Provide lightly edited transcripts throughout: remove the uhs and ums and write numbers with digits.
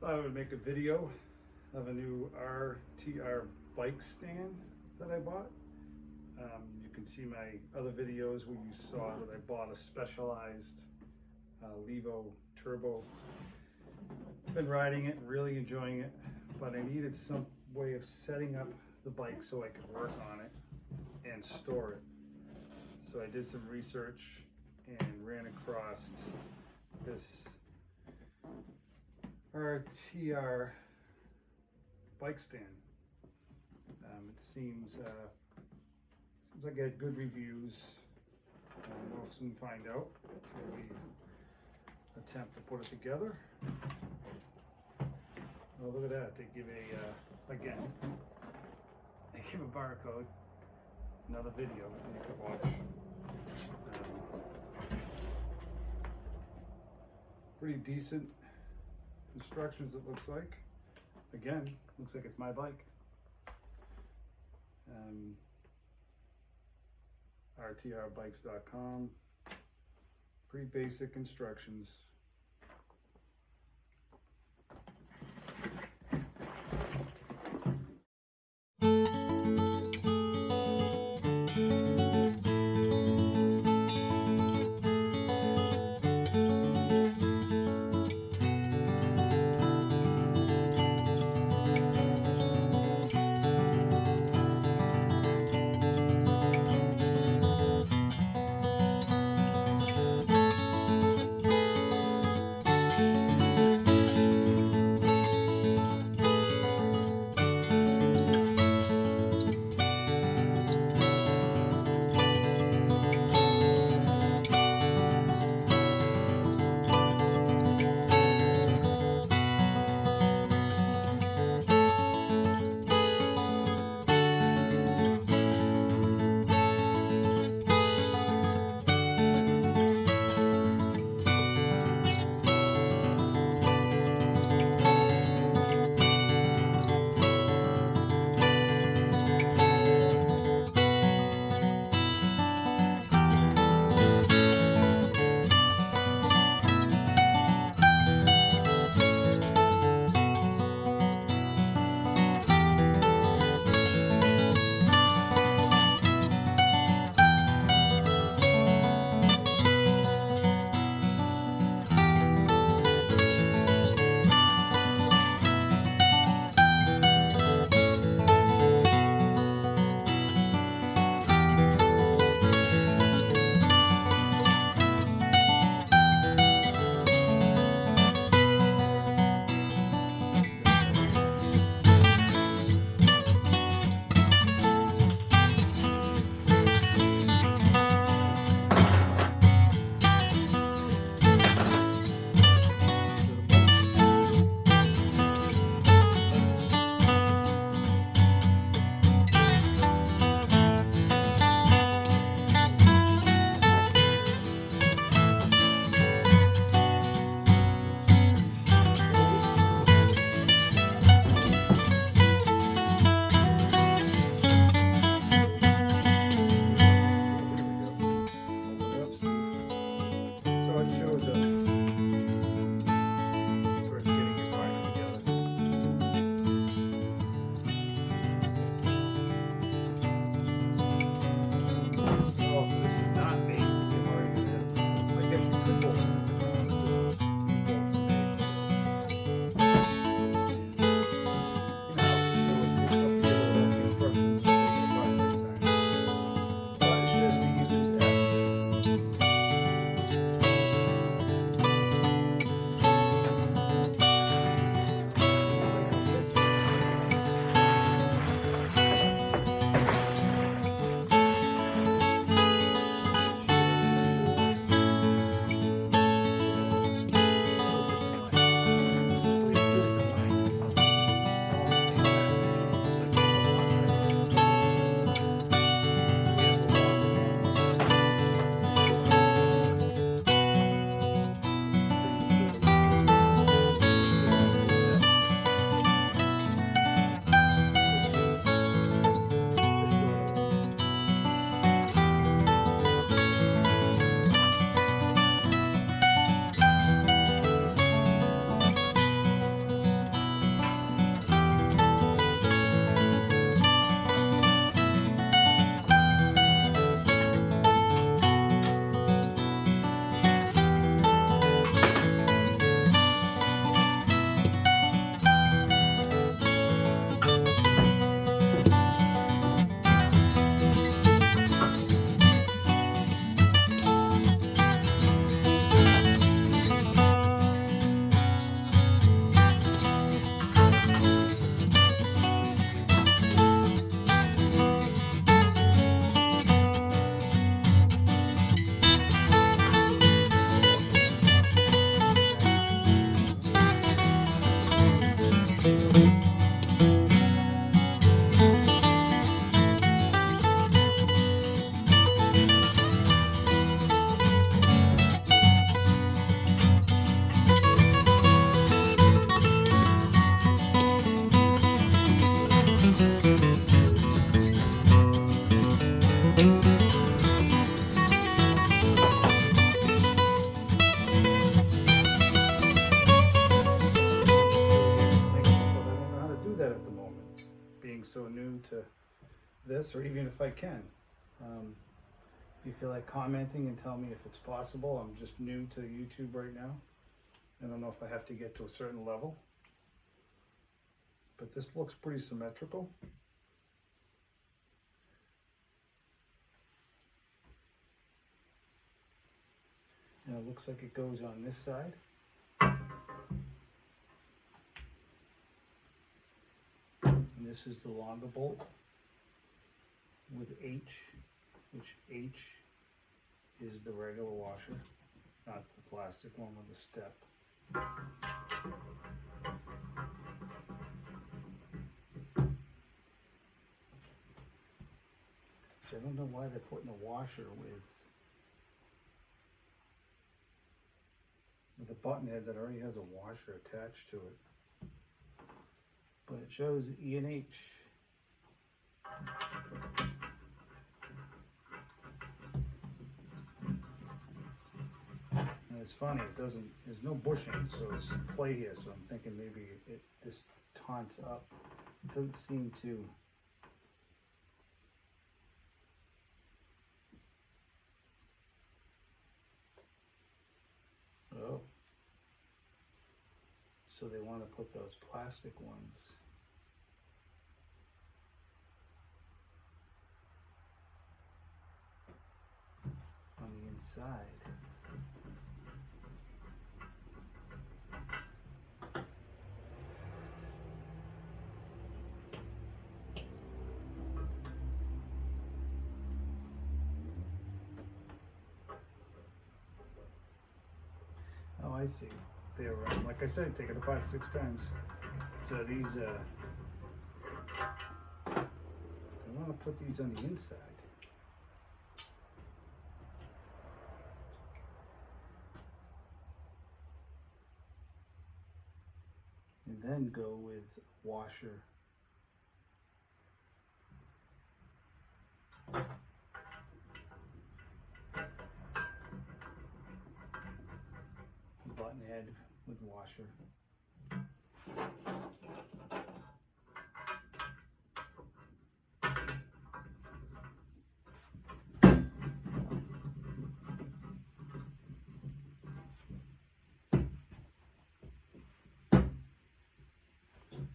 thought I would make a video of a new RTR bike stand that I bought. You can see my other videos where you saw that I bought a Specialized Levo Turbo. Been riding it, really enjoying it, but I needed some way of setting up the bike so I could work on it and store it. So I did some research and ran across this RTR bike stand. It seems like I had good reviews. We'll soon find out. We attempt to put it together. Oh, look at that! They give again. They give a barcode. Another video that you could watch. Pretty decent instructions, it looks like. Again, looks like it's my bike. RTRbikes.com. Pretty basic instructions. this, or even if I can. If you feel like commenting and tell me if it's possible. I'm just new to YouTube right now. I don't know if I have to get to a certain level. But this looks pretty symmetrical. And it looks like it goes on this side. And this is the longer bolt with H, which H is the regular washer, not the plastic one with the step. Which I don't know why they're putting a washer with a button head that already has a washer attached to it. But it shows E and H. And it's funny, it doesn't, there's no bushing, so it's play here, so I'm thinking maybe this taunts up. It doesn't seem to. Oh. So they want to put those plastic ones. On the inside. Oh, I see. They're, like I said, take it apart 6 times. So these, they want to put these on the inside. And then go with washer. Button head with washer.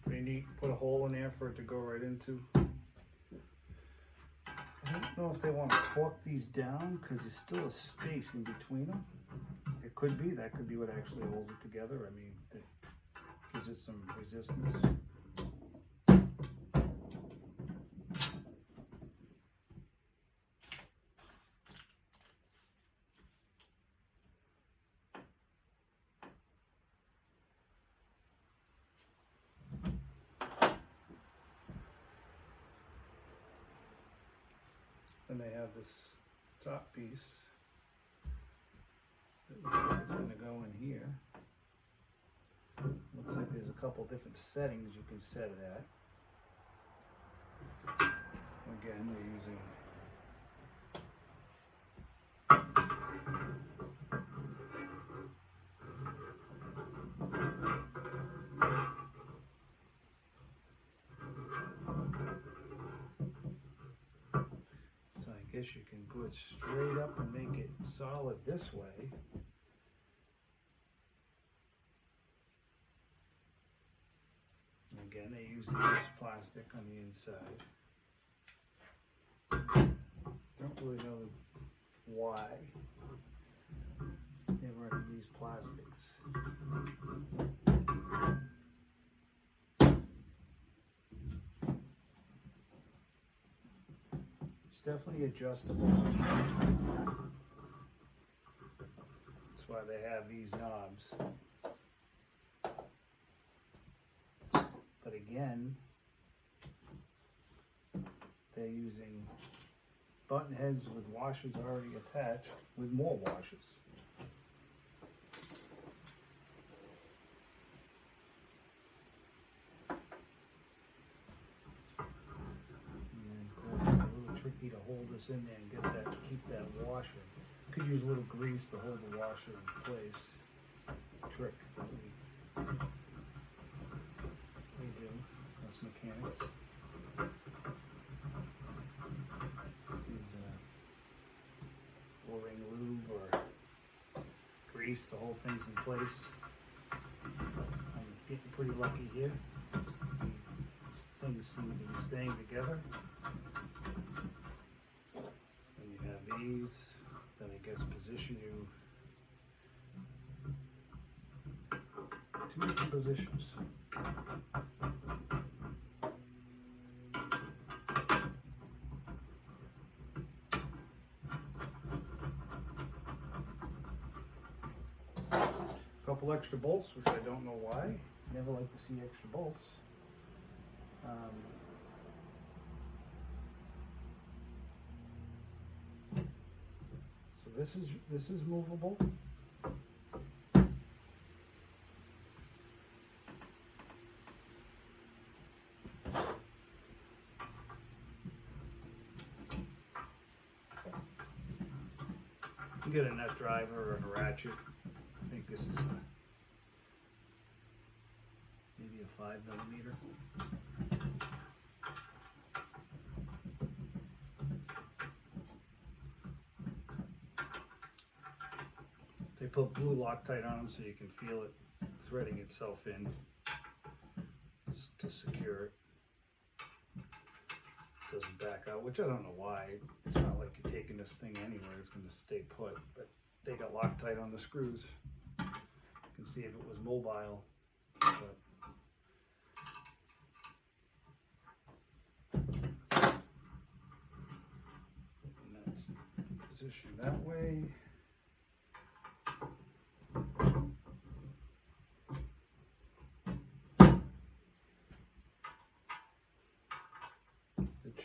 Pretty neat. Put a hole in there for it to go right into. I don't know if they want to torque these down because there's still a space in between them. It could be, that could be what actually holds it together. I mean, it gives it some resistance. Then they have this top piece. It looks like it's going to go in here. Looks like there's a couple different settings you can set it at. Again, we're using so I guess you can go it straight up and make it solid this way. Again, they use this plastic on the inside. Don't really know why they were to use plastics. It's definitely adjustable. That's why they have these knobs. But again, they're using button heads with washers already attached with more washers. And then of course it's a little tricky to hold this in there and get that, keep that washer. You could use a little grease to hold the washer in place. Trick. We do, us mechanics. 4-ring lube or grease. The whole thing's in place. I'm getting pretty lucky here. Things seem to be staying together. And you have these that I guess position you two different positions. Couple extra bolts, which I don't know why. Never like to see extra bolts. So this is movable. You get a nut driver and a ratchet. I think this is maybe a 5mm. They put blue Loctite on them so you can feel it threading itself in to secure it. Doesn't back out, which I don't know why. It's not like you're taking this thing anywhere, it's going to stay put, but they got Loctite on the screws. You can see if it was mobile, but and that's positioned that way.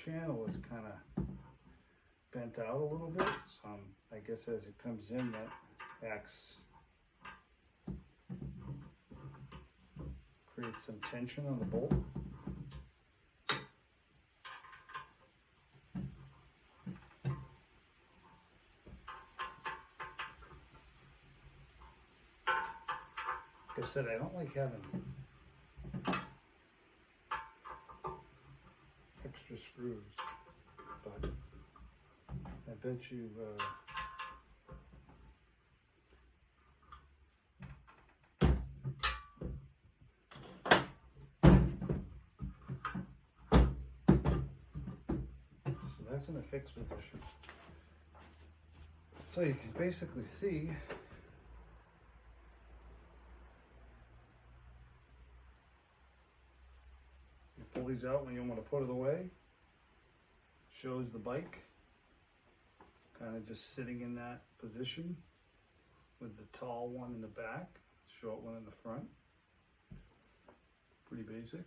Channel is kind of bent out a little bit, so I guess as it comes in, that acts, creates some tension on the bolt. Like I said, I don't like having extra screws, but I bet you so that's in a fixed position. So you can basically see pull these out when you want to put it away. Shows the bike kind of just sitting in that position with the tall one in the back, short one in the front. Pretty basic.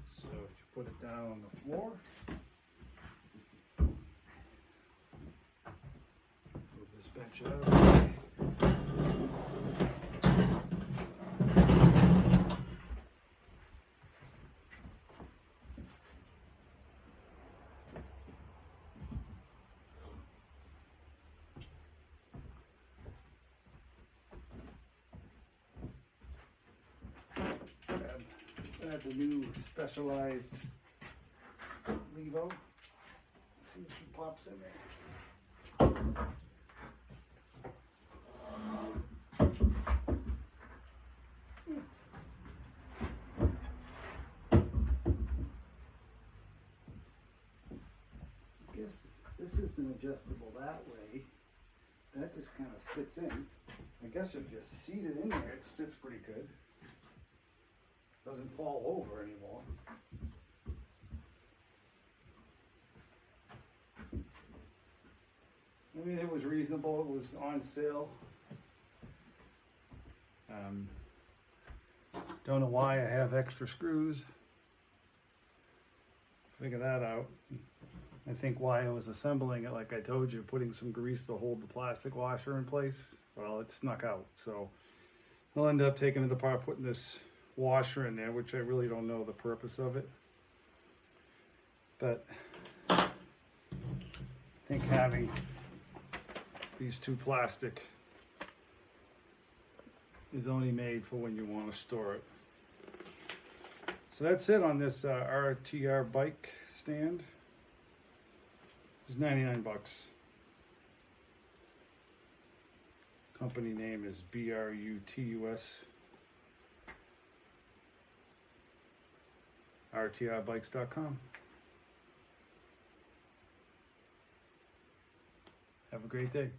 So if you put it down on the floor, move this bench out of the way. Grab the new specialized levo. See if she pops in there. I guess this isn't adjustable that way. That just kind of sits in. I guess if you seat it in there, it sits pretty good. Doesn't fall over anymore. I mean, it was reasonable. It was on sale. Don't know why I have extra screws. Figure that out. I think why I was assembling it, like I told you, putting some grease to hold the plastic washer in place. Well, it snuck out. So I'll end up taking it apart, putting this washer in there, which I really don't know the purpose of it. But I think having these two plastic is only made for when you want to store it. So that's it on this RTR bike stand. It's 99 bucks. Company name is BRUTUS. RTRbikes.com. Have a great day.